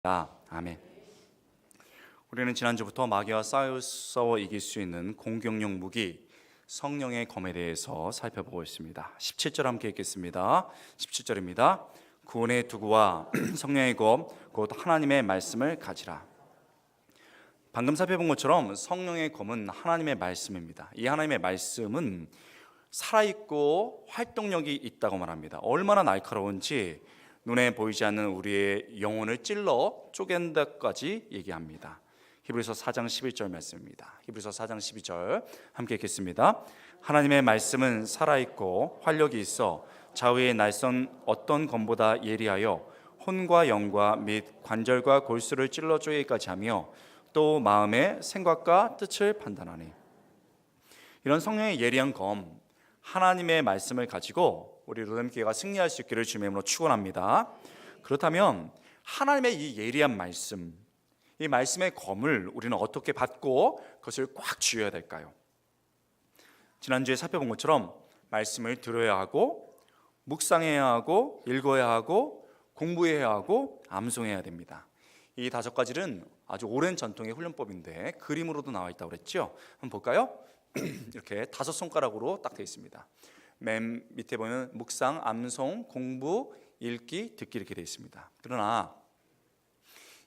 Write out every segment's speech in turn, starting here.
아멘. 우리는 지난주부터 마귀와 싸워 이길 수 있는 공격용 무기 성령의 검에 대해서 살펴보고 있습니다. 17절 함께 읽겠습니다. 17절입니다. 구원의 도구와 성령의 검 곧 하나님의 말씀을 가지라. 방금 살펴본 것처럼 성령의 검은 하나님의 말씀입니다. 이 하나님의 말씀은 살아있고 활동력이 있다고 말합니다. 얼마나 날카로운지 눈에 보이지 않는 우리의 영혼을 찔러 쪼갠다까지 얘기합니다. 히브리서 4장 11절 말씀입니다. 히브리서 4장 12절 함께 읽겠습니다. 하나님의 말씀은 살아있고 활력이 있어 좌우의 날선 어떤 검보다 예리하여 혼과 영과 및 관절과 골수를 찔러 쪼개기까지 하며 또 마음의 생각과 뜻을 판단하니. 이런 성령의 예리한 검, 하나님의 말씀을 가지고 우리 로뎀교회가 승리할 수 있기를 주님의 이름으로 축원합니다. 그렇다면 하나님의 이 예리한 말씀, 이 말씀의 검을 우리는 어떻게 받고 그것을 꽉 쥐어야 될까요? 지난주에 살펴본 것처럼 말씀을 들어야 하고 묵상해야 하고 읽어야 하고 공부해야 하고 암송해야 됩니다. 이 5가지는 아주 오랜 전통의 훈련법인데 그림으로도 나와 있다고 그랬죠. 한번 볼까요? 이렇게 5손가락으로 딱 되어 있습니다. 맨 밑에 보면 묵상, 암송, 공부, 읽기, 듣기 이렇게 되어 있습니다. 그러나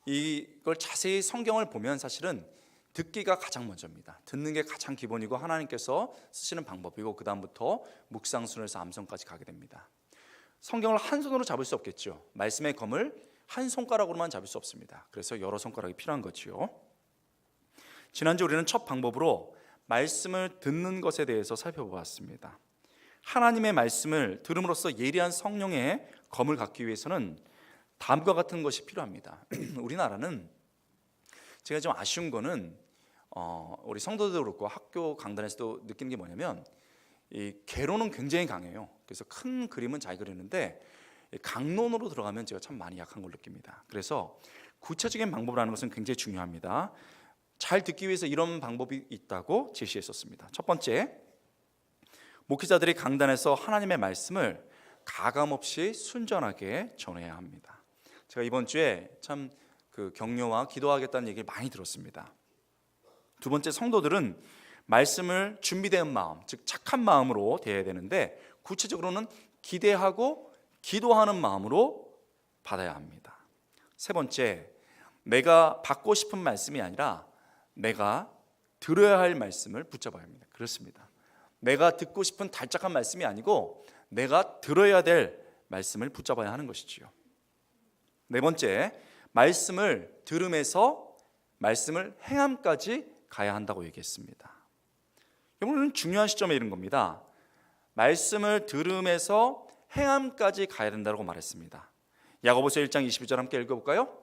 이걸 자세히 성경을 보면 사실은 듣기가 가장 먼저입니다. 듣는 게 가장 기본이고 하나님께서 쓰시는 방법이고 그 다음부터 묵상 순에서 암송까지 가게 됩니다. 성경을 한 손으로 잡을 수 없겠죠. 말씀의 검을 한 손가락으로만 잡을 수 없습니다. 그래서 여러 손가락이 필요한 거지요. 지난주 우리는 첫 방법으로 말씀을 듣는 것에 대해서 살펴보았습니다. 하나님의 말씀을 들음으로써 예리한 성령의 검을 갖기 위해서는 다음과 같은 것이 필요합니다. 우리나라는 제가 좀 아쉬운 거는 우리 성도들도 그렇고 학교 강단에서도 느끼는 게 뭐냐면 이 개론은 굉장히 강해요. 그래서 큰 그림은 잘 그리는데 강론으로 들어가면 제가 참 많이 약한 걸 느낍니다. 그래서 구체적인 방법을 하는 것은 굉장히 중요합니다. 잘 듣기 위해서 이런 방법이 있다고 제시했었습니다. 첫 번째, 목회자들이 강단에서 하나님의 말씀을 가감없이 순전하게 전해야 합니다. 제가 이번 주에 참 격려와 기도하겠다는 얘기를 많이 들었습니다. 두 번째, 성도들은 말씀을 준비된 마음, 즉 착한 마음으로 대해야 되는데 구체적으로는 기대하고 기도하는 마음으로 받아야 합니다. 세 번째, 내가 받고 싶은 말씀이 아니라 내가 들어야 할 말씀을 붙잡아야 합니다. 그렇습니다. 내가 듣고 싶은 달짝한 말씀이 아니고 내가 들어야 될 말씀을 붙잡아야 하는 것이지요. 네 번째, 말씀을 들음에서 말씀을 행함까지 가야 한다고 얘기했습니다. 이거는 중요한 시점에 이른 겁니다. 말씀을 들음에서 행함까지 가야 된다고 말했습니다. 야고보서 1장 22절 함께 읽어볼까요?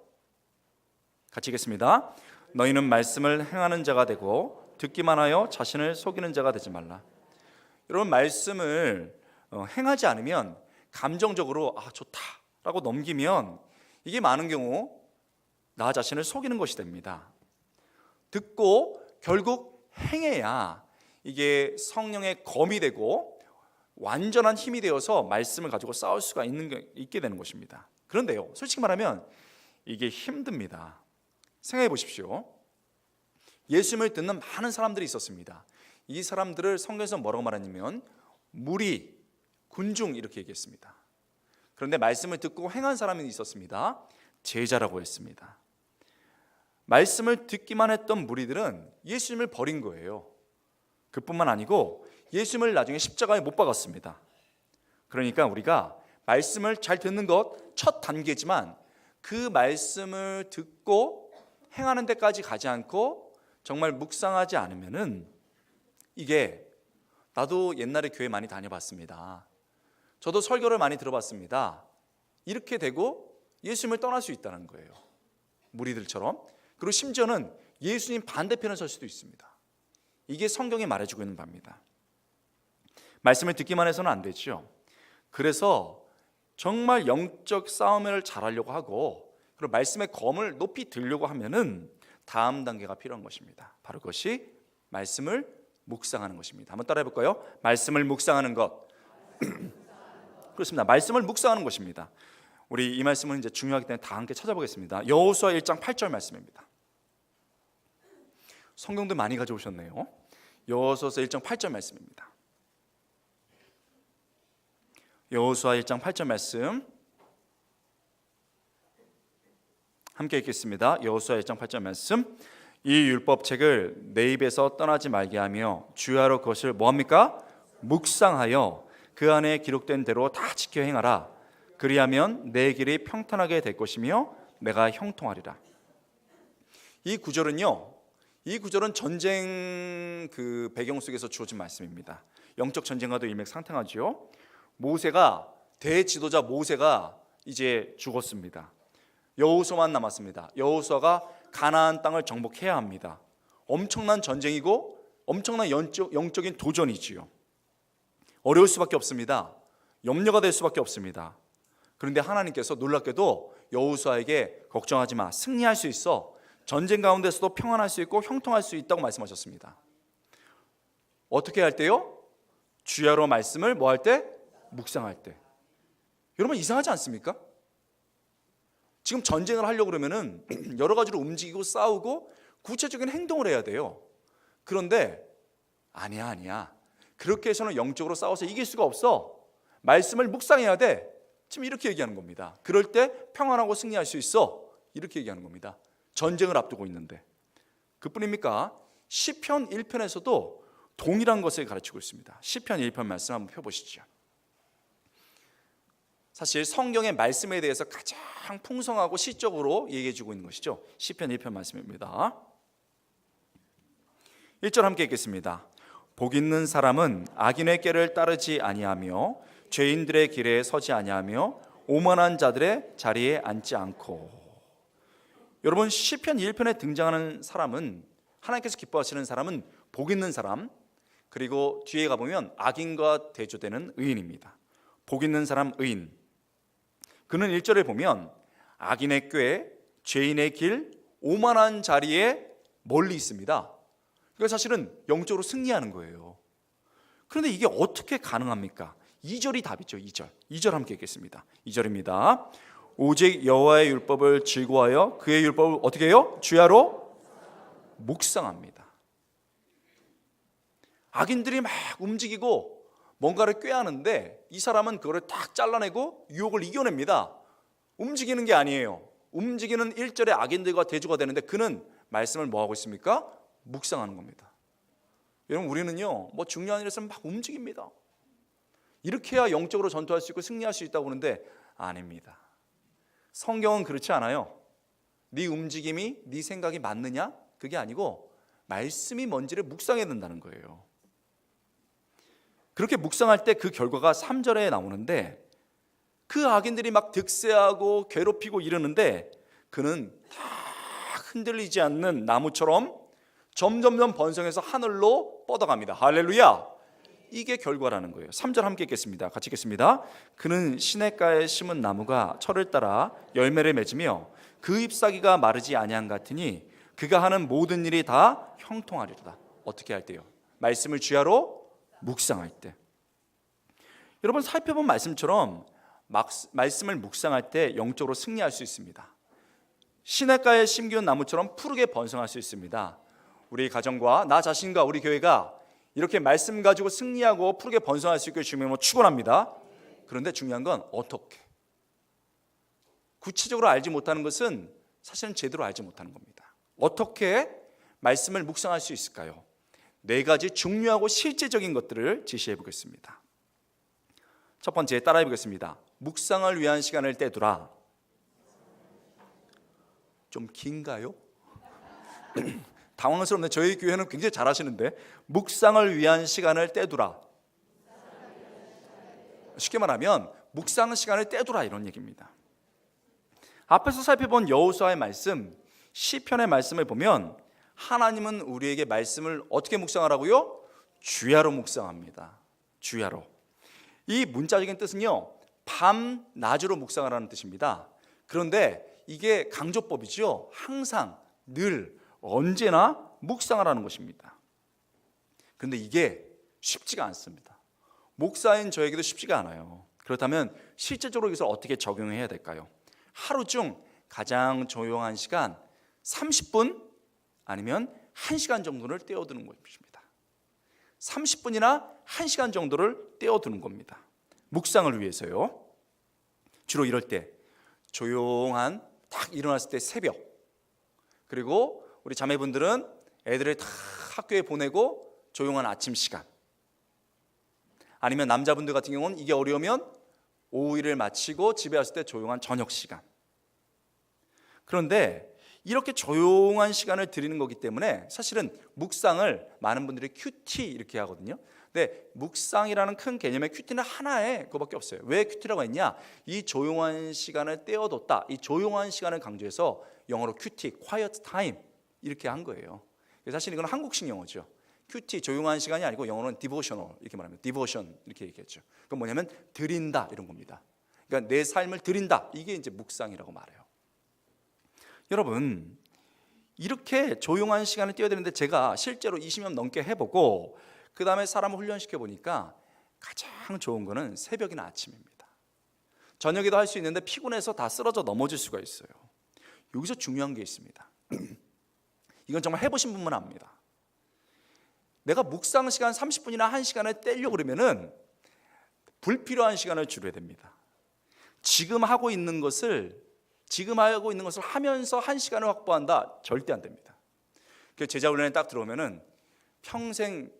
같이 읽겠습니다. 너희는 말씀을 행하는 자가 되고 듣기만 하여 자신을 속이는 자가 되지 말라. 여러분, 말씀을 행하지 않으면 감정적으로 좋다라고 넘기면 이게 많은 경우 나 자신을 속이는 것이 됩니다. 듣고 결국 행해야 이게 성령의 검이 되고 완전한 힘이 되어서 말씀을 가지고 싸울 수가 있게 되는 것입니다. 그런데요, 솔직히 말하면 이게 힘듭니다. 생각해 보십시오. 예수님을 듣는 많은 사람들이 있었습니다. 이 사람들을 성경에서 뭐라고 말하냐면 무리, 군중 이렇게 얘기했습니다. 그런데 말씀을 듣고 행한 사람이 있었습니다. 제자라고 했습니다. 말씀을 듣기만 했던 무리들은 예수님을 버린 거예요. 그뿐만 아니고 예수님을 나중에 십자가에 못 박았습니다. 그러니까 우리가 말씀을 잘 듣는 것 첫 단계지만 그 말씀을 듣고 행하는 데까지 가지 않고 정말 묵상하지 않으면은 이게, 나도 옛날에 교회 많이 다녀봤습니다. 저도 설교를 많이 들어봤습니다. 이렇게 되고 예수님을 떠날 수 있다는 거예요. 무리들처럼. 그리고 심지어는 예수님 반대편에 설 수도 있습니다. 이게 성경이 말해주고 있는 바입니다. 말씀을 듣기만 해서는 안 되죠. 그래서 정말 영적 싸움을 잘하려고 하고 그리고 말씀의 검을 높이 들려고 하면은 다음 단계가 필요한 것입니다. 바로 그것이 말씀을 묵상하는 것입니다. 한번 따라해 볼까요? 말씀을 묵상하는 것. 그렇습니다. 말씀을 묵상하는 것입니다. 우리 이 말씀은 이제 중요하기 때문에 다 함께 찾아보겠습니다. 여호수아 1장 8절 말씀입니다. 성경도 많이 가져오셨네요. 여호수아서 1장 8절 말씀입니다. 여호수아 1장 8절 말씀 함께 읽겠습니다. 여호수아 1장 8절 말씀. 이 율법책을 내 입에서 떠나지 말게 하며 주야로 그것을 뭐합니까? 묵상하여 그 안에 기록된 대로 다 지켜 행하라. 그리하면 내 길이 평탄하게 될 것이며 내가 형통하리라. 이 구절은 전쟁 그 배경 속에서 주어진 말씀입니다. 영적 전쟁과도 일맥상통하죠. 모세가, 대지도자 모세가 이제 죽었습니다. 여호수아만 남았습니다. 여호수아가 가나안 땅을 정복해야 합니다. 엄청난 전쟁이고 엄청난 영적인 도전이지요. 어려울 수밖에 없습니다. 염려가 될 수밖에 없습니다. 그런데 하나님께서 놀랍게도 여호수아에게 걱정하지 마, 승리할 수 있어, 전쟁 가운데서도 평안할 수 있고 형통할 수 있다고 말씀하셨습니다. 어떻게 할 때요? 주야로 말씀을 뭐 할 때? 묵상할 때. 여러분 이상하지 않습니까? 지금 전쟁을 하려고 그러면은 여러 가지로 움직이고 싸우고 구체적인 행동을 해야 돼요. 그런데 아니야. 그렇게 해서는 영적으로 싸워서 이길 수가 없어. 말씀을 묵상해야 돼. 지금 이렇게 얘기하는 겁니다. 그럴 때 평안하고 승리할 수 있어. 이렇게 얘기하는 겁니다. 전쟁을 앞두고 있는데. 그뿐입니까? 시편 1편에서도 동일한 것을 가르치고 있습니다. 시편 1편 말씀 한번 펴보시죠. 사실 성경의 말씀에 대해서 가장 풍성하고 시적으로 얘기해 주고 있는 것이죠. 시편 1편 말씀입니다. 1절 함께 읽겠습니다. 복 있는 사람은 악인의 꾀를 따르지 아니하며 죄인들의 길에 서지 아니하며 오만한 자들의 자리에 앉지 않고. 여러분 시편 1편에 등장하는 사람은, 하나님께서 기뻐하시는 사람은 복 있는 사람, 그리고 뒤에 가보면 악인과 대조되는 의인입니다. 복 있는 사람 의인. 그는 1절에 보면 악인의 꾀, 죄인의 길, 오만한 자리에 멀리 있습니다. 그러니까 사실은 영적으로 승리하는 거예요. 그런데 이게 어떻게 가능합니까? 2절이 답이죠. 2절 함께 읽겠습니다. 2절입니다. 오직 여호와의 율법을 즐거워하여 그의 율법을 어떻게 해요? 주야로 묵상합니다. 악인들이 막 움직이고 뭔가를 꾀하는데 이 사람은 그거를 딱 잘라내고 유혹을 이겨냅니다. 움직이는 게 아니에요. 움직이는 1절의 악인들과 대조가 되는데 그는 말씀을 뭐하고 있습니까? 묵상하는 겁니다. 여러분 우리는요 뭐 중요한 일에서 막 움직입니다. 이렇게 해야 영적으로 전투할 수 있고 승리할 수 있다고 하는데 아닙니다. 성경은 그렇지 않아요. 네 움직임이 네 생각이 맞느냐? 그게 아니고 말씀이 뭔지를 묵상해야 된다는 거예요. 그렇게 묵상할 때 그 결과가 3절에 나오는데 그 악인들이 막 득세하고 괴롭히고 이러는데 그는 다 흔들리지 않는 나무처럼 점점점 번성해서 하늘로 뻗어갑니다. 할렐루야. 이게 결과라는 거예요. 3절 함께 읽겠습니다. 같이 읽겠습니다. 그는 시냇가에 심은 나무가 철을 따라 열매를 맺으며 그 잎사귀가 마르지 아니한 같으니 그가 하는 모든 일이 다 형통하리로다. 어떻게 할 때요? 말씀을 주야로 묵상할 때. 여러분 살펴본 말씀처럼 말씀을 묵상할 때 영적으로 승리할 수 있습니다. 시냇가에 심기운 나무처럼 푸르게 번성할 수 있습니다. 우리 가정과 나 자신과 우리 교회가 이렇게 말씀 가지고 승리하고 푸르게 번성할 수 있게 주님으로 축원합니다. 그런데 중요한 건 어떻게? 구체적으로 알지 못하는 것은 사실은 제대로 알지 못하는 겁니다. 어떻게 말씀을 묵상할 수 있을까요? 4가지 중요하고 실제적인 것들을 제시해 보겠습니다. 첫 번째 따라해 보겠습니다. 묵상을 위한 시간을 떼두라. 좀 긴가요? 당황스럽네. 저희 교회는 굉장히 잘하시는데 묵상을 위한 시간을 떼두라. 쉽게 말하면 묵상 시간을 떼두라 이런 얘기입니다. 앞에서 살펴본 여호수아의 말씀, 시편의 말씀을 보면 하나님은 우리에게 말씀을 어떻게 묵상하라고요? 주야로 묵상합니다. 주야로. 이 문자적인 뜻은요, 밤, 낮으로 묵상하라는 뜻입니다. 그런데 이게 강조법이죠. 항상, 늘, 언제나 묵상하라는 것입니다. 그런데 이게 쉽지가 않습니다. 목사인 저에게도 쉽지가 않아요. 그렇다면 실제적으로 이것을 어떻게 적용해야 될까요? 하루 중 가장 조용한 시간 30분 아니면 1시간 정도를 떼어두는 것입니다. 30분이나 1시간 정도를 떼어두는 겁니다. 묵상을 위해서요. 주로 이럴 때 조용한 딱 일어났을 때 새벽, 그리고 우리 자매분들은 애들을 다 학교에 보내고 조용한 아침 시간, 아니면 남자분들 같은 경우는 이게 어려우면 오후 일을 마치고 집에 왔을 때 조용한 저녁 시간. 그런데 이렇게 조용한 시간을 드리는 거기 때문에 사실은 묵상을 많은 분들이 큐티 이렇게 하거든요. 근데 묵상이라는 큰 개념의 큐티는 하나에 그거밖에 없어요. 왜 큐티라고 했냐? 이 조용한 시간을 떼어뒀다. 이 조용한 시간을 강조해서 영어로 큐티, quiet time 이렇게 한 거예요. 사실 이건 한국식 영어죠. 큐티, 조용한 시간이 아니고 영어로는 devotional 이렇게 말합니다. devotion 이렇게 얘기했죠. 그건 뭐냐면 드린다 이런 겁니다. 그러니까 내 삶을 드린다. 이게 이제 묵상이라고 말해요. 여러분, 이렇게 조용한 시간을 띄워야 되는데 제가 실제로 20년 넘게 해보고 그 다음에 사람을 훈련시켜 보니까 가장 좋은 거는 새벽이나 아침입니다. 저녁에도 할 수 있는데 피곤해서 다 쓰러져 넘어질 수가 있어요. 여기서 중요한 게 있습니다. 이건 정말 해보신 분만 압니다. 내가 묵상 시간 30분이나 1시간을 떼려고 그러면은 불필요한 시간을 줄여야 됩니다. 지금 하고 있는 것을 하면서 1시간을 확보한다? 절대 안 됩니다. 제자 훈련에 딱 들어오면은 평생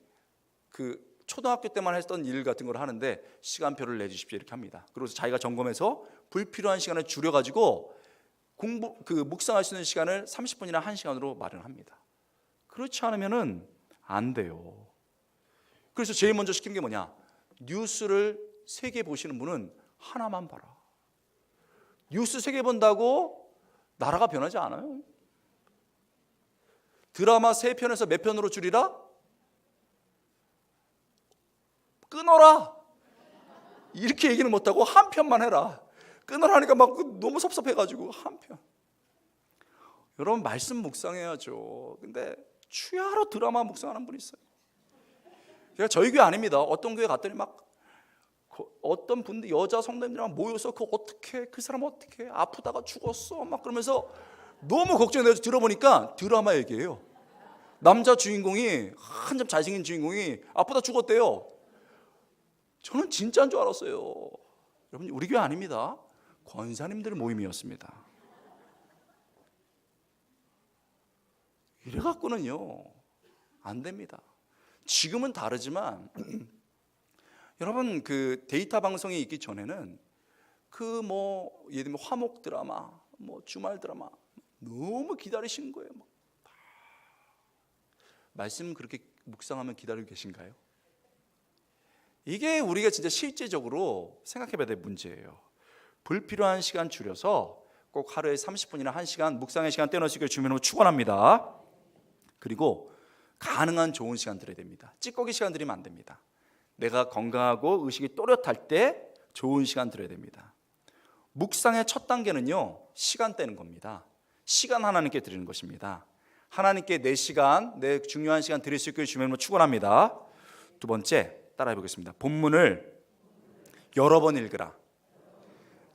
그 초등학교 때만 했던 일 같은 걸 하는데 시간표를 내주십시오 이렇게 합니다. 그래서 자기가 점검해서 불필요한 시간을 줄여가지고 묵상할 수 있는 시간을 30분이나 1시간으로 마련합니다. 그렇지 않으면은 안 돼요. 그래서 제일 먼저 시키는 게 뭐냐? 뉴스를 3개 보시는 분은 하나만 봐라. 뉴스 3개 본다고 나라가 변하지 않아요. 드라마 3편에서 몇 편으로 줄이라? 끊어라. 이렇게 얘기는 못하고 한 편만 해라. 끊으라니까 막 너무 섭섭해가지고 한 편. 여러분 말씀 묵상해야죠. 근데 취하로 드라마 묵상하는 분이 있어요. 제가 저희 교회 아닙니다. 어떤 교회 갔더니 막 어떤 분들 여자 성도님들이랑 모여서 그 사람 어떻게 아프다가 죽었어 막 그러면서 너무 걱정돼서 들어보니까 드라마 얘기예요. 남자 주인공이 한참 잘생긴 주인공이 아프다 죽었대요. 저는 진짜인 줄 알았어요. 여러분 우리 교회 아닙니다. 권사님들 모임이었습니다. 이래갖고는요 안 됩니다. 지금은 다르지만 여러분 그 데이터 방송이 있기 전에는 예를 들면 화목 드라마, 주말 드라마 너무 기다리시는 거예요. 말씀 그렇게 묵상하면 기다리고 계신가요? 이게 우리가 진짜 실제적으로 생각해봐야 될 문제예요. 불필요한 시간 줄여서 꼭 하루에 30분이나 1시간 묵상의 시간 떼어놓을 수 있게 주님으로 축원합니다. 그리고 가능한 좋은 시간 들어야 됩니다. 찌꺼기 시간 들이면 안 됩니다. 내가 건강하고 의식이 또렷할 때 좋은 시간 들어야 됩니다. 묵상의 첫 단계는요 시간 떼는 겁니다. 시간 하나님께 드리는 것입니다. 하나님께 내 시간, 내 중요한 시간 드릴 수 있게 주님으로 축원합니다. 두 번째 따라해 보겠습니다. 본문을 여러 번 읽으라.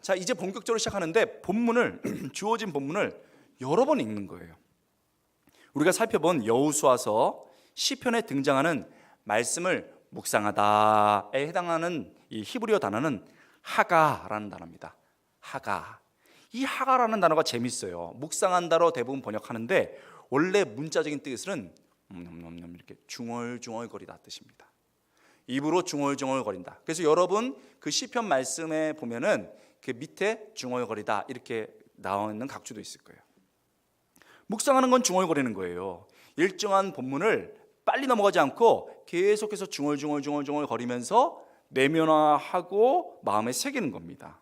자, 이제 본격적으로 시작하는데 주어진 본문을 여러 번 읽는 거예요. 우리가 살펴본 여호수아서 시편에 등장하는 말씀을 묵상하다에 해당하는 이 히브리어 단어는 하가라는 단어입니다. 하가. 이 하가라는 단어가 재밌어요. 묵상한다로 대부분 번역하는데 원래 문자적인 뜻은 이렇게 중얼중얼거리다 뜻입니다. 입으로 중얼중얼거린다. 그래서 여러분 그 시편 말씀에 보면은 그 밑에 중얼거리다 이렇게 나와 있는 각주도 있을 거예요. 묵상하는 건 중얼거리는 거예요. 일정한 본문을 빨리 넘어가지 않고 계속해서 중얼중얼거리면서 내면화하고 마음에 새기는 겁니다.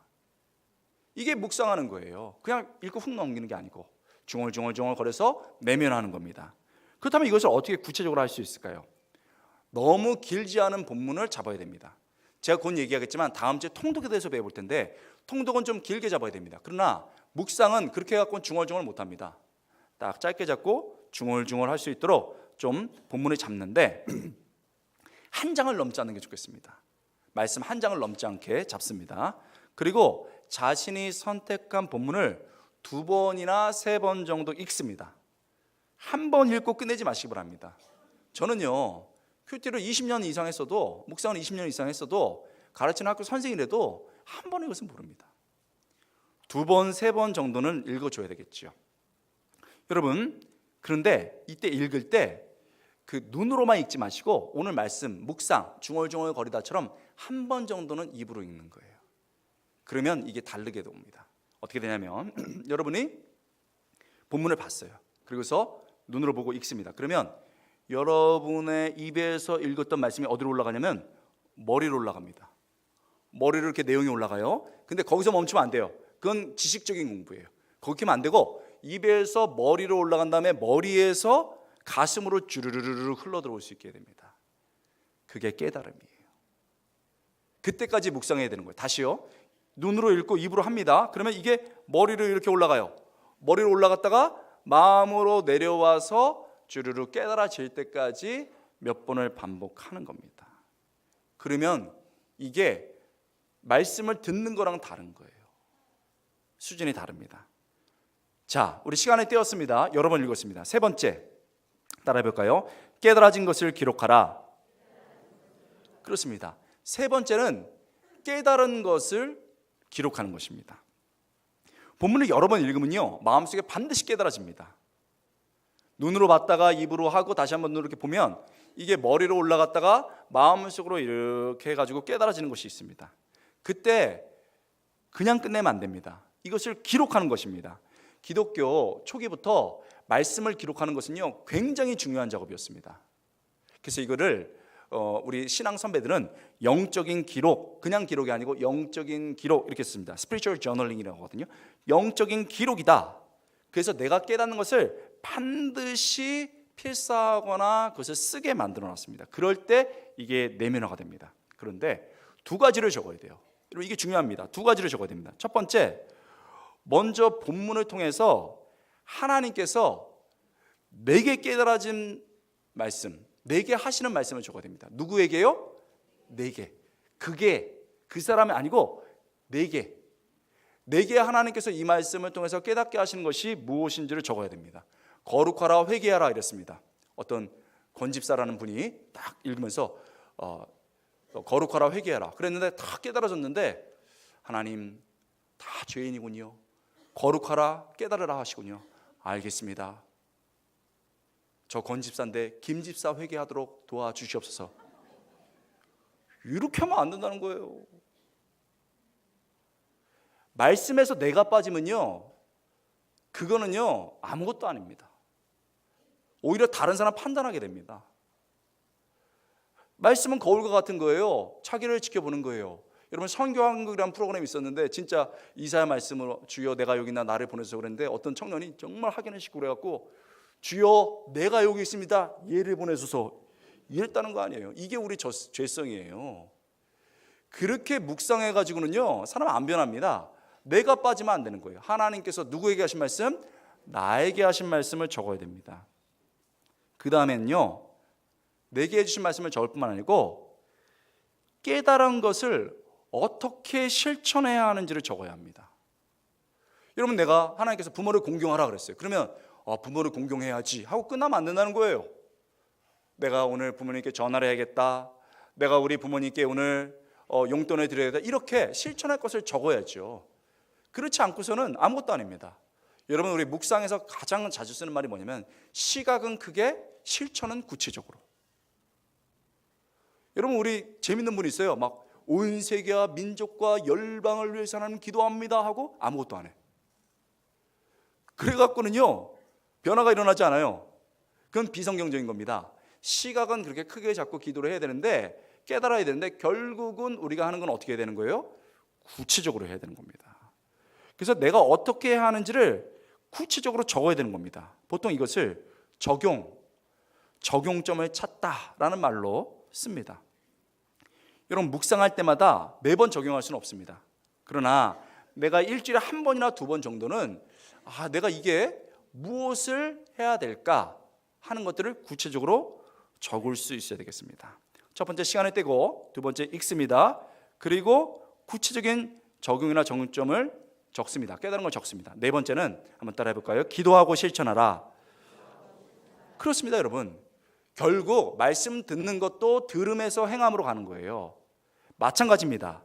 이게 묵상하는 거예요. 그냥 읽고 훅 넘기는 게 아니고 중얼중얼거려서 내면화하는 겁니다. 그렇다면 이것을 어떻게 구체적으로 할 수 있을까요? 너무 길지 않은 본문을 잡아야 됩니다. 제가 곧 얘기하겠지만 다음 주에 통독에 대해서 배워볼 텐데 통독은 좀 길게 잡아야 됩니다. 그러나 묵상은 그렇게 해갖고는 중얼중얼 못합니다. 딱 짧게 잡고 중얼중얼 할 수 있도록 좀 본문을 잡는데 한 장을 넘지 않는 게 좋겠습니다. 말씀 한 장을 넘지 않게 잡습니다. 그리고 자신이 선택한 본문을 2번이나 3번 정도 읽습니다. 한 번 읽고 끝내지 마시기 바랍니다. 저는요, 큐티를 20년 이상 했어도, 묵상을 20년 이상 했어도, 가르치는 학교 선생이라도 한 번 읽었으면 모릅니다. 2번, 3번 정도는 읽어줘야 되겠죠. 여러분, 그런데 이때 읽을 때 그 눈으로만 읽지 마시고 오늘 말씀, 묵상, 중얼중얼 거리다처럼 한 번 정도는 입으로 읽는 거예요. 그러면 이게 다르게 옵니다. 어떻게 되냐면 여러분이 본문을 봤어요. 그리고서 눈으로 보고 읽습니다. 그러면 여러분의 입에서 읽었던 말씀이 어디로 올라가냐면 머리로 올라갑니다. 머리로 이렇게 내용이 올라가요. 근데 거기서 멈추면 안 돼요. 그건 지식적인 공부예요. 거기 하면 안 되고 입에서 머리로 올라간 다음에 머리에서 가슴으로 주르르르 흘러 들어올 수 있게 됩니다. 그게 깨달음이에요. 그때까지 묵상해야 되는 거예요. 다시요. 눈으로 읽고 입으로 합니다. 그러면 이게 머리로 이렇게 올라가요. 머리로 올라갔다가 마음으로 내려와서 주르르 깨달아질 때까지 몇 번을 반복하는 겁니다. 그러면 이게 말씀을 듣는 거랑 다른 거예요. 수준이 다릅니다. 자, 우리 시간이 떼었습니다. 여러 번 읽었습니다. 3번째 따라해볼까요? 깨달아진 것을 기록하라. 그렇습니다. 3번째는 깨달은 것을 기록하는 것입니다. 본문을 여러 번 읽으면요, 마음속에 반드시 깨달아집니다. 눈으로 봤다가 입으로 하고 다시 한번 눈으로 이렇게 보면 이게 머리로 올라갔다가 마음속으로 이렇게 해가지고 깨달아지는 것이 있습니다. 그때 그냥 끝내면 안 됩니다. 이것을 기록하는 것입니다. 기독교 초기부터 말씀을 기록하는 것은요, 굉장히 중요한 작업이었습니다. 그래서 이거를 우리 신앙 선배들은 영적인 기록, 그냥 기록이 아니고 영적인 기록 이렇게 씁니다. 스피리추얼 저널링이라고 하거든요. 영적인 기록이다. 그래서 내가 깨닫는 것을 반드시 필사하거나 그것을 쓰게 만들어 놨습니다. 그럴 때 이게 내면화가 됩니다. 그런데 2가지를 적어야 돼요. 여러분, 이게 중요합니다. 2가지를 적어야 됩니다. 첫 번째, 먼저 본문을 통해서 하나님께서 내게 깨달아진 말씀, 내게 하시는 말씀을 적어야 됩니다. 누구에게요? 내게. 그게 그 사람이 아니고 내게 하나님께서 이 말씀을 통해서 깨닫게 하시는 것이 무엇인지를 적어야 됩니다. 거룩하라 회개하라 이랬습니다. 어떤 권집사라는 분이 딱 읽으면서 거룩하라 회개하라 그랬는데 다 깨달아졌는데 하나님 다 죄인이군요. 거룩하라 깨달으라 하시군요. 알겠습니다. 저 권집사인데 김집사 회개하도록 도와주시옵소서. 이렇게 하면 안 된다는 거예요. 말씀에서 내가 빠지면요, 그거는요 아무것도 아닙니다. 오히려 다른 사람 판단하게 됩니다. 말씀은 거울과 같은 거예요. 자기를 지켜보는 거예요. 여러분, 성교한국이라는 프로그램이 있었는데 진짜 이사야 말씀으로 주여 내가 여기 있나 나를 보내서 그랬는데 어떤 청년이 정말 확인을 시키고 그래갖고 주여 내가 여기 있습니다. 얘를 보내소서 이랬다는 거 아니에요. 이게 우리 죄성이에요. 그렇게 묵상해가지고는요 사람 안 변합니다. 내가 빠지면 안 되는 거예요. 하나님께서 누구에게 하신 말씀? 나에게 하신 말씀을 적어야 됩니다. 그 다음엔요, 내게 해주신 말씀을 적을 뿐만 아니고 깨달은 것을 어떻게 실천해야 하는지를 적어야 합니다. 여러분, 내가 하나님께서 부모를 공경하라 그랬어요. 그러면 부모를 공경해야지 하고 끝나면 안 된다는 거예요. 내가 오늘 부모님께 전화를 해야겠다, 내가 우리 부모님께 오늘 용돈을 드려야겠다, 이렇게 실천할 것을 적어야죠. 그렇지 않고서는 아무것도 아닙니다. 여러분, 우리 묵상에서 가장 자주 쓰는 말이 뭐냐면 시각은 크게, 실천은 구체적으로. 여러분, 우리 재밌는 분이 있어요. 막 온 세계와 민족과 열방을 위해서 하나님 기도합니다 하고 아무것도 안 해. 그래갖고는요 변화가 일어나지 않아요. 그건 비성경적인 겁니다. 시각은 그렇게 크게 잡고 기도를 해야 되는데, 깨달아야 되는데, 결국은 우리가 하는 건 어떻게 해야 되는 거예요? 구체적으로 해야 되는 겁니다. 그래서 내가 어떻게 해야 하는지를 구체적으로 적어야 되는 겁니다. 보통 이것을 적용점을 찾다라는 말로 씁니다. 여러분, 묵상할 때마다 매번 적용할 수는 없습니다. 그러나 내가 일주일에 한 번이나 2번 정도는 내가 이게 무엇을 해야 될까 하는 것들을 구체적으로 적을 수 있어야 되겠습니다. 첫 번째, 시간을 떼고, 2번째, 읽습니다. 그리고 구체적인 적용이나 정점을 적습니다. 깨달은 걸 적습니다. 네 번째는 한번 따라해 볼까요? 기도하고 실천하라. 그렇습니다, 여러분. 결국 말씀 듣는 것도 들음에서 행함으로 가는 거예요. 마찬가지입니다.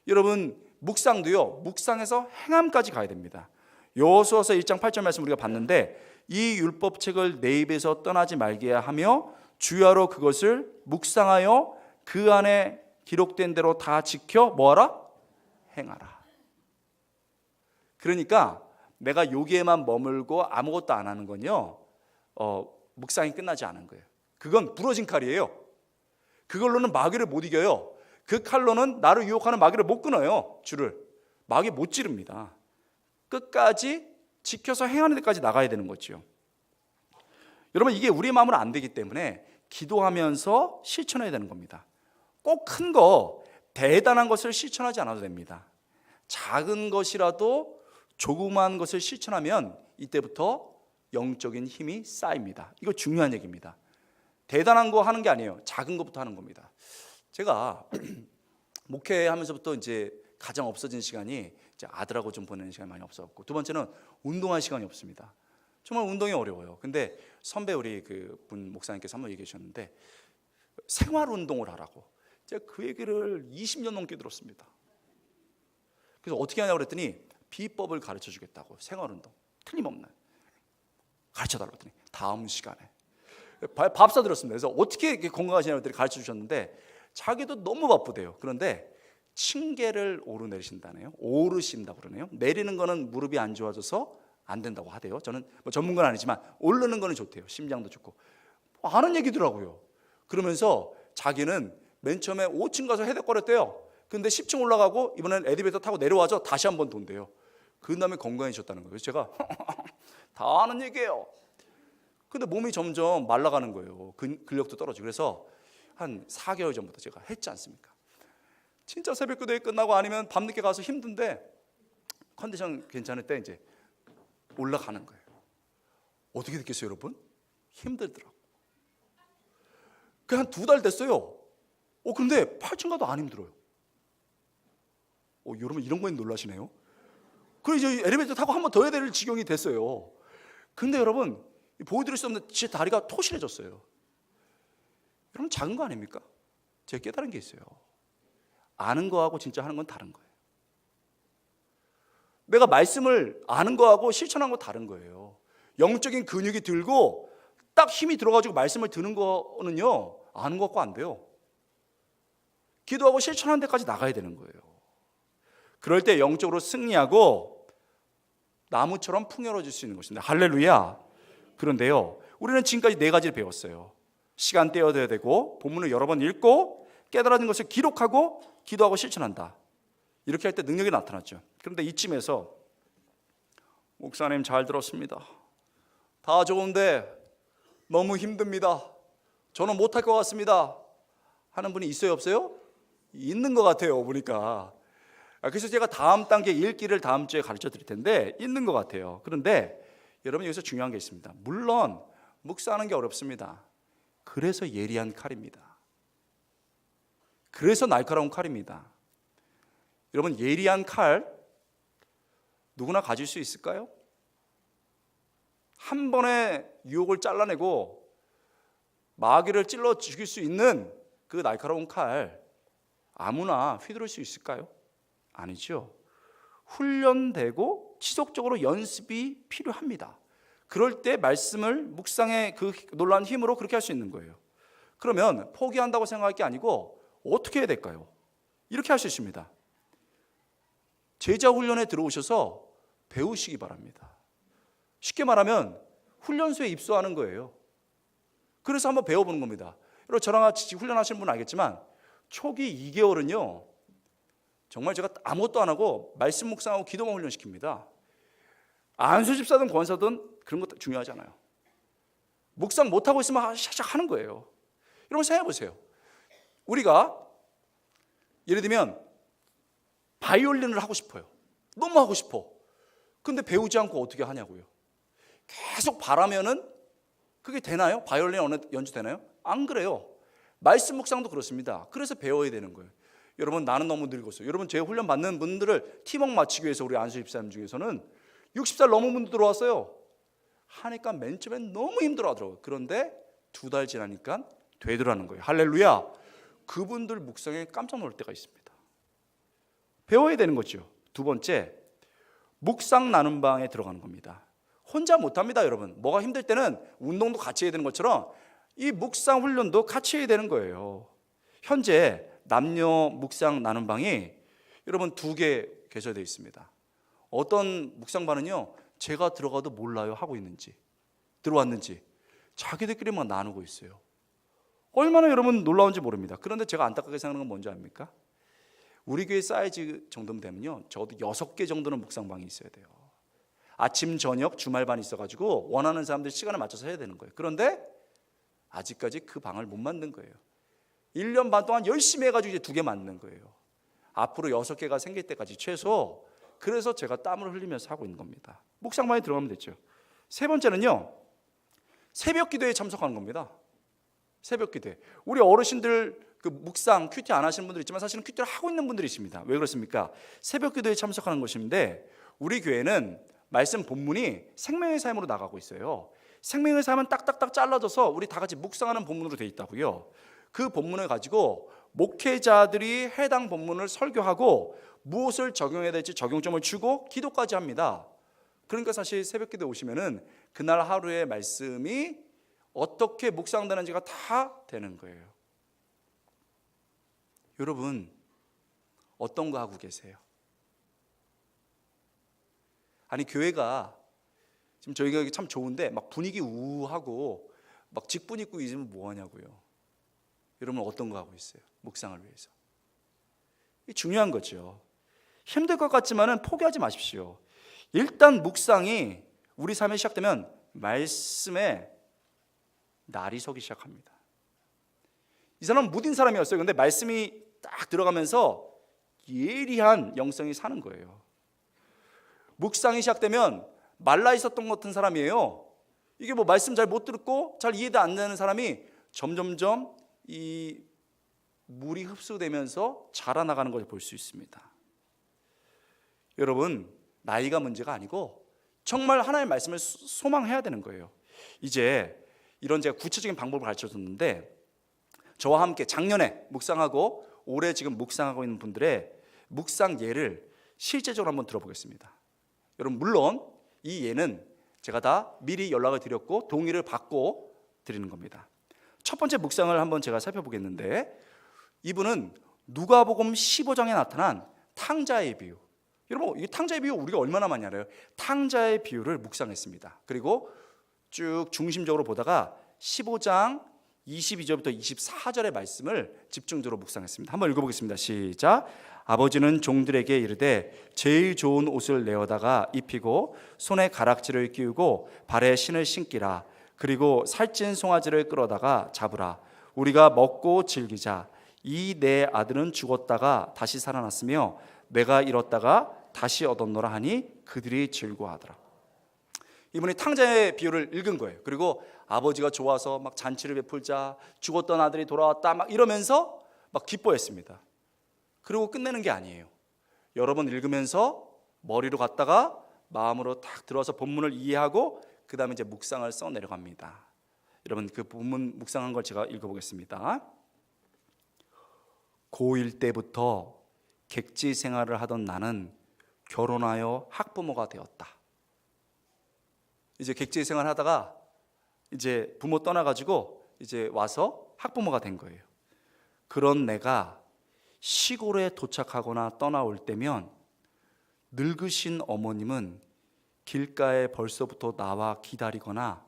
여러분, 묵상도요, 묵상에서 행함까지 가야 됩니다. 여호수아서 1장 8절 말씀 우리가 봤는데, 이 율법책을 내 입에서 떠나지 말게 하며 주야로 그것을 묵상하여 그 안에 기록된 대로 다 지켜 뭐하라? 행하라. 그러니까 내가 여기에만 머물고 아무것도 안 하는 건요, 묵상이 끝나지 않은 거예요. 그건 부러진 칼이에요. 그걸로는 마귀를 못 이겨요. 그 칼로는 나를 유혹하는 마귀를 못 끊어요. 줄을 마귀 못 찌릅니다. 끝까지 지켜서 행하는 데까지 나가야 되는 거죠. 여러분, 이게 우리의 마음으로 안 되기 때문에 기도하면서 실천해야 되는 겁니다. 꼭 큰 거, 대단한 것을 실천하지 않아도 됩니다. 작은 것이라도 조그마한 것을 실천하면 이때부터 영적인 힘이 쌓입니다. 이거 중요한 얘기입니다. 대단한 거 하는 게 아니에요. 작은 것부터 하는 겁니다. 제가 목회하면서부터 이제 가장 없어진 시간이 이제 아들하고 좀 보내는 시간이 많이 없었고, 두 번째는 운동할 시간이 없습니다. 정말 운동이 어려워요. 근데 선배 우리 그분 목사님께서 한번 얘기해 주셨는데 생활 운동을 하라고. 제가 그 얘기를 20년 넘게 들었습니다. 그래서 어떻게 하냐고 그랬더니 비법을 가르쳐 주겠다고. 생활 운동 틀림없는 가르쳐 달라고 했더니 다음 시간에 밥 사드렸습니다. 그래서 어떻게 이렇게 건강하시냐고 했더니 가르쳐 주셨는데 자기도 너무 바쁘대요. 그런데 층계를 오르내리신다네요. 오르신다고 그러네요. 내리는 거는 무릎이 안 좋아져서 안 된다고 하대요. 저는 뭐 전문가는 아니지만 오르는 거는 좋대요. 심장도 좋고. 아는 얘기더라고요. 그러면서 자기는 맨 처음에 5층 가서 헤덕거렸대요. 근데 10층 올라가고 이번엔 엘리베이터 타고 내려와서 다시 한번 돈대요. 그 다음에 건강해졌다는 거예요. 그래서 제가 다 아는 얘기예요. 근데 몸이 점점 말라가는 거예요. 근력도 떨어지고. 그래서 한 4개월 전부터 제가 했지 않습니까? 진짜 새벽기도회 끝나고 아니면 밤늦게 가서 힘든데 컨디션 괜찮을 때 이제 올라가는 거예요. 어떻게 됐겠어요, 여러분? 힘들더라고. 한 2달 됐어요. 그런데 8층 가도 안 힘들어요. 여러분 이런 거에 놀라시네요. 그래서 이제 엘리베이터 타고 한 번 더 해야 될 지경이 됐어요. 근데 여러분 보여드릴 수 없는 제 다리가 토실해졌어요. 여러분 작은 거 아닙니까? 제가 깨달은 게 있어요. 아는 거하고 진짜 하는 건 다른 거예요. 내가 말씀을 아는 거하고 실천한 거 다른 거예요. 영적인 근육이 들고 딱 힘이 들어가지고 말씀을 듣는 거는요, 아는 것 같고 안 돼요. 기도하고 실천하는 데까지 나가야 되는 거예요. 그럴 때 영적으로 승리하고 나무처럼 풍요로워질 수 있는 것입니다. 할렐루야. 그런데요, 우리는 지금까지 4가지를 배웠어요. 시간 떼어둬야 되고, 본문을 여러 번 읽고, 깨달아진 것을 기록하고, 기도하고 실천한다. 이렇게 할 때 능력이 나타났죠. 그런데 이쯤에서 목사님 잘 들었습니다. 다 좋은데 너무 힘듭니다. 저는 못할 것 같습니다. 하는 분이 있어요, 없어요? 있는 것 같아요, 보니까. 그래서 제가 다음 단계 읽기를 다음 주에 가르쳐 드릴 텐데 있는 것 같아요. 그런데 여러분 여기서 중요한 게 있습니다. 물론 묵상하는 게 어렵습니다. 그래서 예리한 칼입니다. 그래서 날카로운 칼입니다. 여러분 예리한 칼 누구나 가질 수 있을까요? 한 번에 유혹을 잘라내고 마귀를 찔러 죽일 수 있는 그 날카로운 칼 아무나 휘두를 수 있을까요? 아니죠. 훈련되고 지속적으로 연습이 필요합니다. 그럴 때 말씀을 묵상의 그 놀라운 힘으로 그렇게 할 수 있는 거예요. 그러면 포기한다고 생각할 게 아니고 어떻게 해야 될까요? 이렇게 할 수 있습니다. 제자 훈련에 들어오셔서 배우시기 바랍니다. 쉽게 말하면 훈련소에 입소하는 거예요. 그래서 한번 배워보는 겁니다. 여러분 저랑 같이 훈련하시는 분은 알겠지만 초기 2개월은요 정말 제가 아무것도 안 하고 말씀 묵상하고 기도만 훈련시킵니다. 안수집사든 권사든 그런 거 중요하지 않아요. 묵상 못하고 있으면 시작하는 거예요. 여러분 생각해 보세요. 우리가 예를 들면 바이올린을 하고 싶어요. 너무 하고 싶어. 근데 배우지 않고 어떻게 하냐고요. 계속 바라면은 그게 되나요? 바이올린 연주 되나요? 안 그래요. 말씀 묵상도 그렇습니다. 그래서 배워야 되는 거예요. 여러분 나는 너무 늙었어요. 여러분 제 훈련 받는 분들을 팀워크 맞추기 위해서 우리 안수 집사님 중에서는 60살 넘은 분도 들어왔어요. 하니까 맨 처음엔 너무 힘들어 하더라고요. 그런데 2달 지나니까 되더라는 거예요. 할렐루야. 그분들 묵상에 깜짝 놀랄 때가 있습니다. 배워야 되는 거죠. 두 번째, 묵상 나눔 방에 들어가는 겁니다. 혼자 못합니다, 여러분. 뭐가 힘들 때는 운동도 같이 해야 되는 것처럼 이 묵상 훈련도 같이 해야 되는 거예요. 현재 남녀 묵상 나눔 방이 여러분 2개 개설되어 있습니다. 어떤 묵상반은요, 제가 들어가도 몰라요, 하고 있는지, 들어왔는지. 자기들끼리만 나누고 있어요. 얼마나 여러분 놀라운지 모릅니다. 그런데 제가 안타깝게 생각하는 건 뭔지 압니까? 우리 교회 사이즈 정도면 되면요, 적어도 6개 정도는 묵상방이 있어야 돼요. 아침, 저녁, 주말반이 있어가지고 원하는 사람들 시간을 맞춰서 해야 되는 거예요. 그런데 아직까지 그 방을 못 만든 거예요. 1년 반 동안 열심히 해가지고 이제 2개 만든 거예요. 앞으로 6개가 생길 때까지 최소. 그래서 제가 땀을 흘리면서 하고 있는 겁니다. 묵상방에 들어가면 됐죠. 세 번째는요, 새벽 기도에 참석하는 겁니다. 새벽 기도에. 우리 어르신들 그 묵상 큐티 안 하시는 분들 있지만 사실은 큐티를 하고 있는 분들이 있습니다. 왜 그렇습니까? 새벽 기도에 참석하는 것인데, 우리 교회는 말씀 본문이 생명의 삶으로 나가고 있어요. 생명의 삶은 딱딱딱 잘라져서 우리 다 같이 묵상하는 본문으로 되어 있다고요. 그 본문을 가지고 목회자들이 해당 본문을 설교하고 무엇을 적용해야 될지 적용점을 주고 기도까지 합니다. 그러니까 사실 새벽 기도에 오시면은 그날 하루의 말씀이 어떻게 묵상되는지가 다 되는 거예요. 여러분 어떤 거 하고 계세요? 아니 교회가 지금 저희가 참 좋은데 막 분위기 우우하고 막 직분 있고 있으면 뭐 하냐고요. 여러분 어떤 거 하고 있어요? 묵상을 위해서. 이게 중요한 거죠. 힘들 것 같지만은 포기하지 마십시오. 일단 묵상이 우리 삶에 시작되면 말씀에 날이 서기 시작합니다. 이 사람은 무딘 사람이었어요. 근데 말씀이 딱 들어가면서 예리한 영성이 사는 거예요. 묵상이 시작되면 말라 있었던 것 같은 사람이에요. 이게 뭐 말씀 잘 못 듣고 잘 이해도 안 되는 사람이 점점점 이 물이 흡수되면서 자라나가는 걸 볼 수 있습니다. 여러분 나이가 문제가 아니고 정말 하나님의 말씀을 소망해야 되는 거예요. 이제 이런 제가 구체적인 방법을 가르쳐줬는데, 저와 함께 작년에 묵상하고 올해 지금 묵상하고 있는 분들의 묵상 예를 실제적으로 한번 들어보겠습니다. 여러분 물론 이 예는 제가 다 미리 연락을 드렸고 동의를 받고 드리는 겁니다. 첫 번째 묵상을 한번 제가 살펴보겠는데, 이분은 누가복음 15장에 나타난 탕자의 비유. 여러분 이 탕자의 비유 우리가 얼마나 많이 알아요? 탕자의 비유를 묵상했습니다. 그리고 쭉 중심적으로 보다가 15장 22절부터 24절의 말씀을 집중적으로 묵상했습니다. 한번 읽어보겠습니다. 시작. 아버지는 종들에게 이르되 제일 좋은 옷을 내어다가 입히고 손에 가락지를 끼우고 발에 신을 신기라. 그리고 살찐 송아지를 끌어다가 잡으라. 우리가 먹고 즐기자. 이 내 아들은 죽었다가 다시 살아났으며 내가 잃었다가 다시 얻었노라 하니 그들이 즐거워하더라. 이분이 탕자의 비유를 읽은 거예요. 그리고 아버지가 좋아서 막 잔치를 베풀자, 죽었던 아들이 돌아왔다 막 이러면서 막 기뻐했습니다. 그리고 끝내는 게 아니에요. 여러 번 읽으면서 머리로 갔다가 마음으로 딱 들어와서 본문을 이해하고 그 다음에 이제 묵상을 써 내려갑니다. 여러분 그 본문 묵상한 걸 제가 읽어보겠습니다. 고1 때부터 객지 생활을 하던 나는 결혼하여 학부모가 되었다. 이제 객지 생활 하다가 이제 부모 떠나가지고 이제 와서 학부모가 된 거예요. 그런 내가 시골에 도착하거나 떠나올 때면 늙으신 어머님은 길가에 벌써부터 나와 기다리거나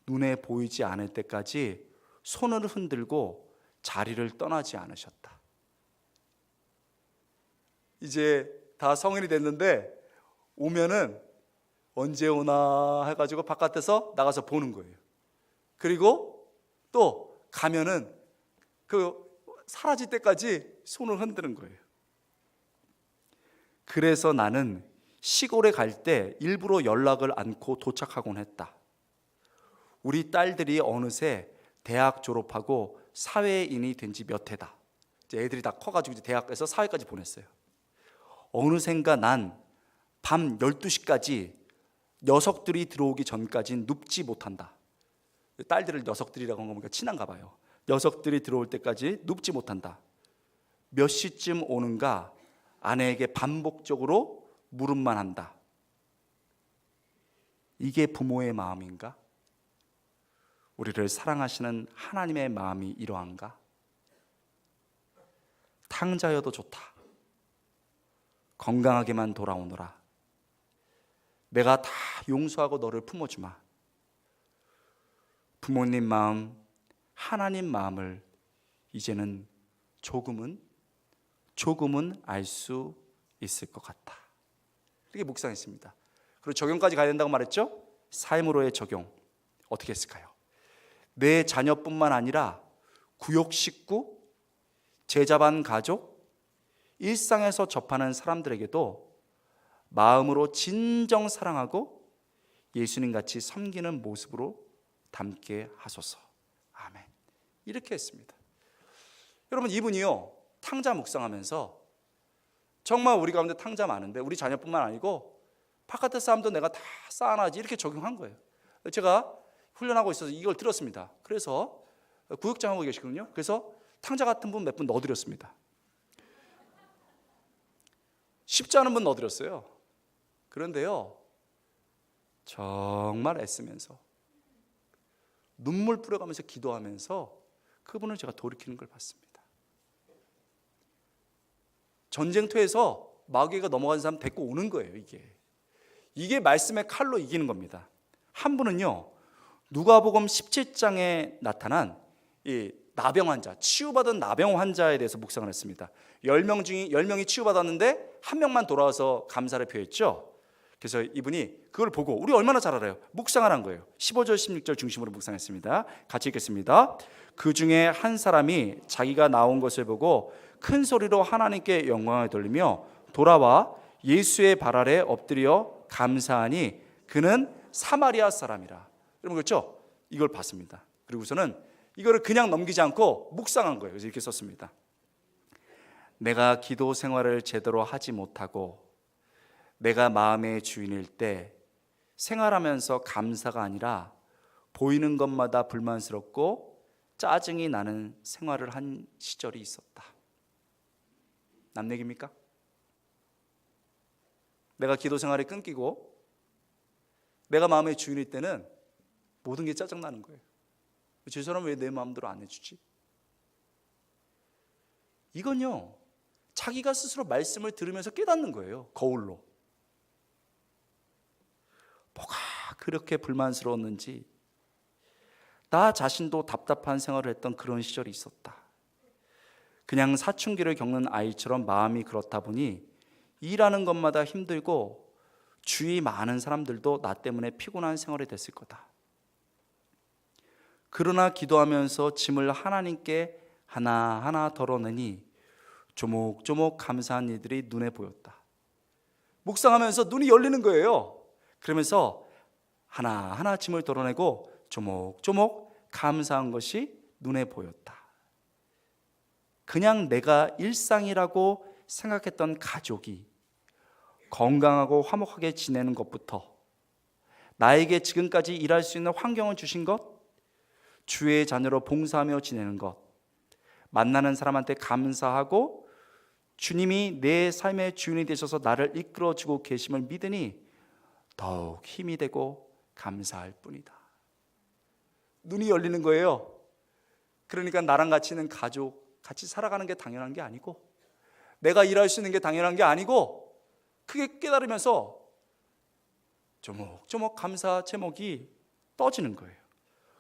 눈에 보이지 않을 때까지 손을 흔들고 자리를 떠나지 않으셨다. 이제 다 성인이 됐는데 오면은 언제 오나 해가지고 바깥에서 나가서 보는 거예요. 그리고 또 가면은 그 사라질 때까지 손을 흔드는 거예요. 그래서 나는 시골에 갈 때 일부러 연락을 않고 도착하곤 했다. 우리 딸들이 어느새 대학 졸업하고 사회인이 된 지 몇 해다. 이제 애들이 다 커가지고 이제 대학에서 사회까지 보냈어요. 어느샌가 난 밤 12시까지 녀석들이 들어오기 전까지는 눕지 못한다. 딸들을 녀석들이라고 한 거 보니까 친한가 봐요. 녀석들이 들어올 때까지 눕지 못한다. 몇 시쯤 오는가 아내에게 반복적으로 물음만 한다. 이게 부모의 마음인가? 우리를 사랑하시는 하나님의 마음이 이러한가? 탕자여도 좋다. 건강하게만 돌아오너라. 내가 다 용서하고 너를 품어주마. 부모님 마음, 하나님 마음을 이제는 조금은 알 수 있을 것 같다. 이렇게 묵상했습니다. 그리고 적용까지 가야 된다고 말했죠? 삶으로의 적용 어떻게 했을까요? 내 자녀뿐만 아니라 구역 식구, 제자반 가족, 일상에서 접하는 사람들에게도 마음으로 진정 사랑하고 예수님같이 섬기는 모습으로 담게 하소서. 아멘. 이렇게 했습니다. 여러분, 이분이요 탕자 묵상하면서 정말 우리 가운데 탕자 많은데 우리 자녀뿐만 아니고 바깥의 사람도 내가 다 쌓아놔야지 이렇게 적용한 거예요. 제가 훈련하고 있어서 이걸 들었습니다. 그래서 구역장 하고 계시거든요. 그래서 탕자 같은 분 몇 분 넣어드렸습니다. 쉽지 않은 분 넣어드렸어요. 그런데요 정말 애쓰면서 눈물 뿌려가면서 기도하면서 그분을 제가 돌이키는 걸 봤습니다. 전쟁터에서 마귀가 넘어간 사람 데리고 오는 거예요. 이게 말씀의 칼로 이기는 겁니다. 한 분은요 누가복음 17장에 나타난 이 나병 환자, 치유받은 나병 환자에 대해서 묵상을 했습니다. 10명 중에 10명이 치유받았는데 한 명만 돌아와서 감사를 표했죠. 그래서 이분이 그걸 보고 우리 얼마나 잘 알아요. 묵상을 한 거예요. 15절 16절 중심으로 묵상했습니다. 같이 읽겠습니다. 그 중에 한 사람이 자기가 나온 것을 보고 큰 소리로 하나님께 영광을 돌리며 돌아와 예수의 발 아래 엎드려 감사하니 그는 사마리아 사람이라. 여러분 그렇죠? 이걸 봤습니다. 그리고서는 이거를 그냥 넘기지 않고 묵상한 거예요. 그래서 이렇게 썼습니다. 내가 기도 생활을 제대로 하지 못하고 내가 마음의 주인일 때 생활하면서 감사가 아니라 보이는 것마다 불만스럽고 짜증이 나는 생활을 한 시절이 있었다. 남 얘기입니까? 내가 기도 생활이 끊기고 내가 마음의 주인일 때는 모든 게 짜증나는 거예요. 저 사람은 왜 내 마음대로 안 해주지? 이건요 자기가 스스로 말씀을 들으면서 깨닫는 거예요. 거울로. 뭐가 그렇게 불만스러웠는지 나 자신도 답답한 생활을 했던 그런 시절이 있었다. 그냥 사춘기를 겪는 아이처럼 마음이 그렇다 보니 일하는 것마다 힘들고 주위 많은 사람들도 나 때문에 피곤한 생활이 됐을 거다. 그러나 기도하면서 짐을 하나님께 하나하나 덜어내니 조목조목 감사한 일들이 눈에 보였다. 묵상하면서 눈이 열리는 거예요. 그러면서 하나하나 짐을 덜어내고 조목조목 감사한 것이 눈에 보였다. 그냥 내가 일상이라고 생각했던 가족이 건강하고 화목하게 지내는 것부터 나에게 지금까지 일할 수 있는 환경을 주신 것, 주의 자녀로 봉사하며 지내는 것, 만나는 사람한테 감사하고 주님이 내 삶의 주인이 되셔서 나를 이끌어주고 계심을 믿으니 더욱 힘이 되고 감사할 뿐이다. 눈이 열리는 거예요. 그러니까 나랑 같이 있는 가족, 같이 살아가는 게 당연한 게 아니고 내가 일할 수 있는 게 당연한 게 아니고 크게 깨달으면서 조목조목 감사 제목이 떠지는 거예요.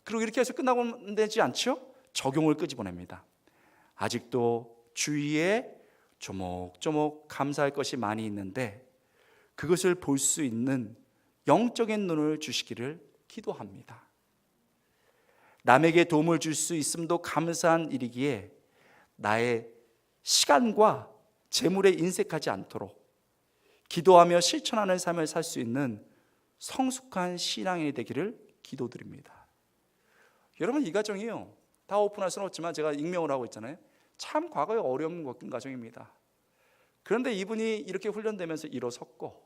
그리고 이렇게 해서 끝나고 되지 않죠? 적용을 끄집어냅니다. 아직도 주위에 조목조목 감사할 것이 많이 있는데 그것을 볼 수 있는 영적인 눈을 주시기를 기도합니다. 남에게 도움을 줄 수 있음도 감사한 일이기에 나의 시간과 재물에 인색하지 않도록 기도하며 실천하는 삶을 살 수 있는 성숙한 신앙인이 되기를 기도드립니다. 여러분 이 가정이요 다 오픈할 수는 없지만 제가 익명을 하고 있잖아요. 참 과거에 어려운 과정입니다. 그런데 이분이 이렇게 훈련되면서 일어섰고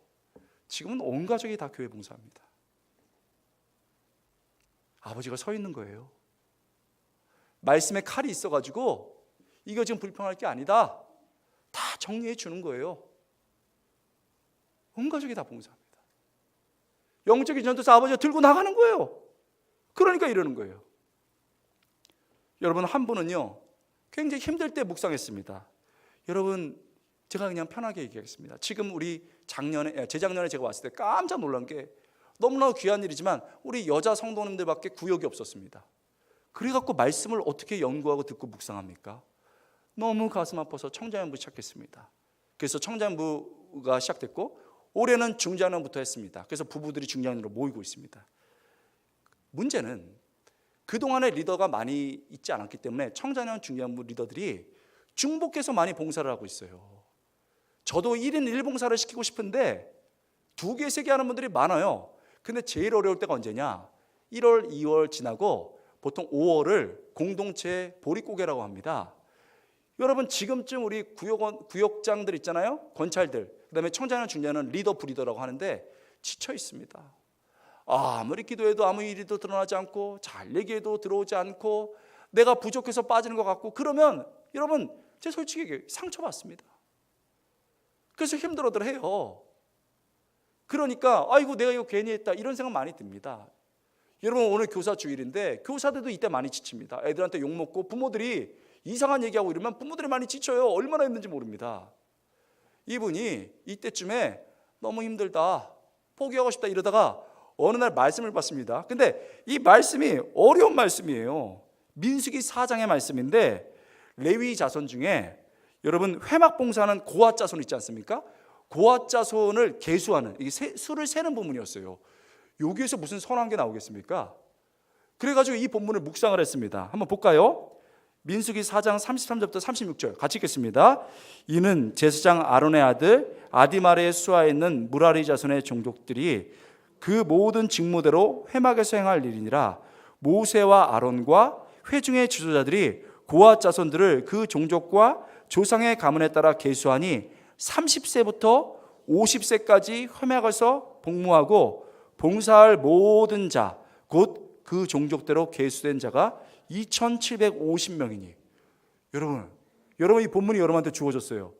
지금은 온 가족이 다 교회 봉사합니다. 아버지가 서 있는 거예요. 말씀에 칼이 있어가지고 이거 지금 불평할 게 아니다, 다 정리해 주는 거예요. 온 가족이 다 봉사합니다. 영적인 전도사 아버지가 들고 나가는 거예요. 그러니까 이러는 거예요. 여러분, 한 분은요 굉장히 힘들 때 묵상했습니다. 여러분, 제가 그냥 편하게 얘기하겠습니다. 지금 우리 재작년에 제가 왔을 때 깜짝 놀란 게, 너무나 귀한 일이지만 우리 여자 성도님들밖에 구역이 없었습니다. 그래갖고 말씀을 어떻게 연구하고 듣고 묵상합니까? 너무 가슴 아파서 청자연부 시작했습니다. 그래서 청자연부가 시작됐고 올해는 중장년부터 했습니다. 그래서 부부들이 중장년으로 모이고 있습니다. 문제는 그동안에 리더가 많이 있지 않았기 때문에 청자년 중장년부 리더들이 중복해서 많이 봉사를 하고 있어요. 저도 1인 1봉사를 시키고 싶은데 2개, 3개 하는 분들이 많아요. 근데 제일 어려울 때가 언제냐? 1월, 2월 지나고 보통 5월을 공동체 보릿고개라고 합니다. 여러분, 지금쯤 우리 구역장들 있잖아요, 권찰들, 그 다음에 청자년 중자년 리더 부리더라고 하는데 지쳐 있습니다. 아무리 기도해도 아무 일도 드러나지 않고 잘 얘기해도 들어오지 않고 내가 부족해서 빠지는 것 같고, 그러면 여러분, 제 솔직히 얘기해요, 상처받습니다. 그래서 힘들어들 해요. 그러니까 아이고 내가 이거 괜히 했다, 이런 생각 많이 듭니다. 여러분, 오늘 교사 주일인데 교사들도 이때 많이 지칩니다. 애들한테 욕먹고 부모들이 이상한 얘기하고 이러면 부모들이 많이 지쳐요. 얼마나 했는지 모릅니다. 이분이 이때쯤에 너무 힘들다, 포기하고 싶다 이러다가 어느 날 말씀을 받습니다. 근데 이 말씀이 어려운 말씀이에요. 민수기 4장의 말씀인데, 레위 자손 중에 여러분 회막 봉사하는 고앗 자손 있지 않습니까? 고앗 자손을 계수하는, 이게 수를 세는 부분이었어요. 여기에서 무슨 선한 게 나오겠습니까? 그래가지고 이 본문을 묵상을 했습니다. 한번 볼까요? 민수기 4장 33절부터 36절 같이 읽겠습니다. 이는 제사장 아론의 아들 아디마레의 수하에 있는 무라리 자손의 종족들이 그 모든 직무대로 회막에서 행할 일이니라. 모세와 아론과 회중의 지도자들이 고앗 자손들을 그 종족과 조상의 가문에 따라 계수하니 30세부터 50세까지 회막에서 복무하고 봉사할 모든 자, 곧 그 종족대로 계수된 자가 2750명이니. 여러분 이 본문이 여러분한테 주어졌어요.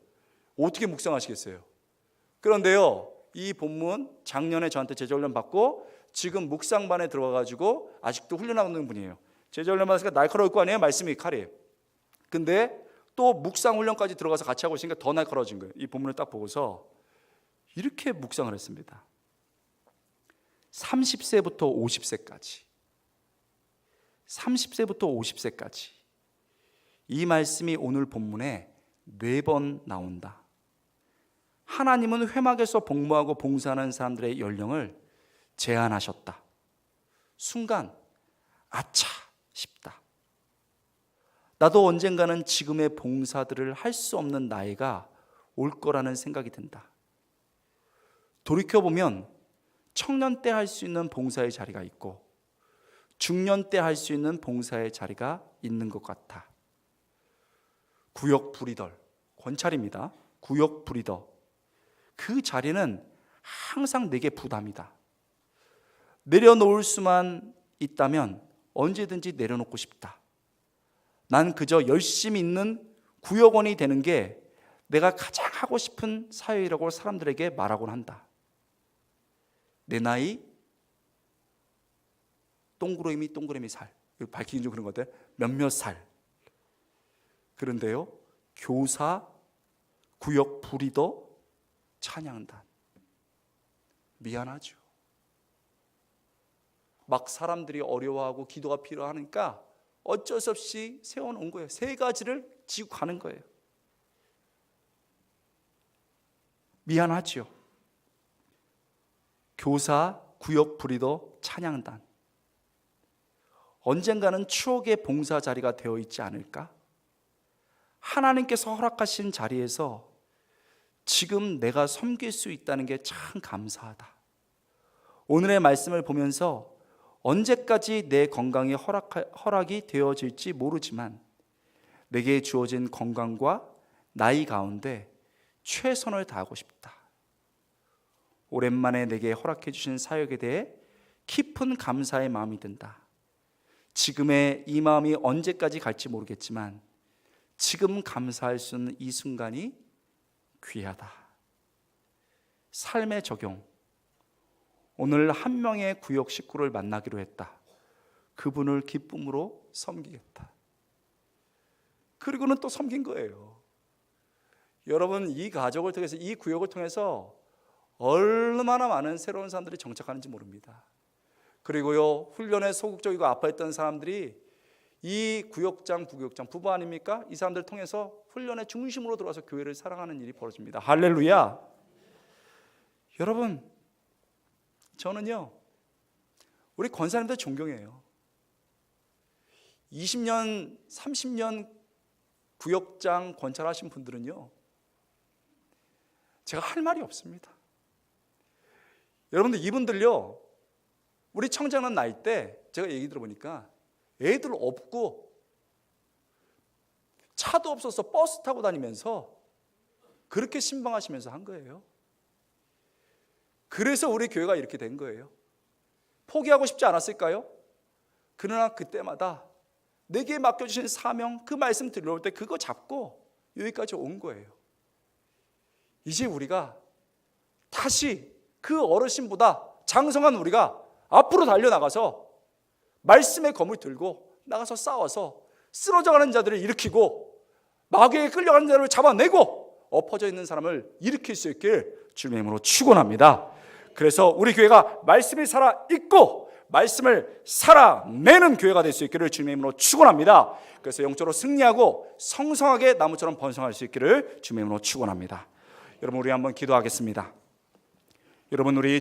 어떻게 묵상하시겠어요? 그런데요, 이 본문 작년에 저한테 제자훈련 받고 지금 묵상반에 들어가가지고 아직도 훈련하고 있는 분이에요. 제자훈련 받으니까 날카로울 거 아니에요, 말씀이 칼이. 근데 또 묵상훈련까지 들어가서 같이 하고 있으니까 더 날카로워진 거예요. 이 본문을 딱 보고서 이렇게 묵상을 했습니다. 30세부터 50세까지 30세부터 50세까지 이 말씀이 오늘 본문에 4번 나온다. 하나님은 회막에서 복무하고 봉사하는 사람들의 연령을 제한하셨다. 순간 아차 싶다. 나도 언젠가는 지금의 봉사들을 할 수 없는 나이가 올 거라는 생각이 든다. 돌이켜보면 청년 때 할 수 있는 봉사의 자리가 있고 중년 때 할 수 있는 봉사의 자리가 있는 것 같아. 구역 부리덜, 권찰입니다. 구역 부리더. 그 자리는 항상 내게 부담이다. 내려놓을 수만 있다면 언제든지 내려놓고 싶다. 난 그저 열심히 있는 구역원이 되는 게 내가 가장 하고 싶은 사회라고 사람들에게 말하곤 한다. 내 나이 동그라미 살, 밝히긴 좀 그런 것 같아요. 몇몇 살. 그런데요, 교사, 구역 부리더, 찬양단. 미안하죠. 막 사람들이 어려워하고 기도가 필요하니까 어쩔 수 없이 세워놓은 거예요. 3가지를 지고 가는 거예요. 미안하죠. 교사, 구역 부리더, 찬양단. 언젠가는 추억의 봉사 자리가 되어 있지 않을까? 하나님께서 허락하신 자리에서 지금 내가 섬길 수 있다는 게 참 감사하다. 오늘의 말씀을 보면서 언제까지 내 건강이 허락이 되어질지 모르지만 내게 주어진 건강과 나이 가운데 최선을 다하고 싶다. 오랜만에 내게 허락해 주신 사역에 대해 깊은 감사의 마음이 든다. 지금의 이 마음이 언제까지 갈지 모르겠지만 지금 감사할 수 있는 이 순간이 귀하다. 삶의 적용. 오늘 한 명의 구역 식구를 만나기로 했다. 그분을 기쁨으로 섬기겠다. 그리고는 또 섬긴 거예요. 여러분, 이 가족을 통해서, 이 구역을 통해서 얼마나 많은 새로운 사람들이 정착하는지 모릅니다. 그리고요, 훈련에 소극적이고 아파했던 사람들이 이 구역장, 부구역장, 부부 아닙니까? 이 사람들을 통해서 훈련의 중심으로 들어와서 교회를 사랑하는 일이 벌어집니다. 할렐루야. 여러분, 저는요, 우리 권사님들 존경해요. 20년, 30년 구역장 권찰하신 분들은요, 제가 할 말이 없습니다. 여러분들, 이분들요, 우리 청장년 나이 때 제가 얘기 들어보니까 애들 없고 차도 없어서 버스 타고 다니면서 그렇게 신방하시면서 한 거예요. 그래서 우리 교회가 이렇게 된 거예요. 포기하고 싶지 않았을까요? 그러나 그때마다 내게 맡겨주신 사명, 그 말씀 들려올 때 그거 잡고 여기까지 온 거예요. 이제 우리가 다시 그 어르신보다 장성한 우리가 앞으로 달려나가서 말씀의 검을 들고 나가서 싸워서 쓰러져가는 자들을 일으키고 마귀에 끌려가는 자를 잡아내고 엎어져 있는 사람을 일으킬 수 있길 주님의 이름으로 축원합니다. 그래서 우리 교회가 말씀이 살아있고 말씀을 살아내는 교회가 될 수 있기를 주님의 이름으로 축원합니다. 그래서 영적으로 승리하고 성성하게 나무처럼 번성할 수 있기를 주님의 이름으로 축원합니다. 여러분, 우리 한번 기도하겠습니다. 여러분, 우리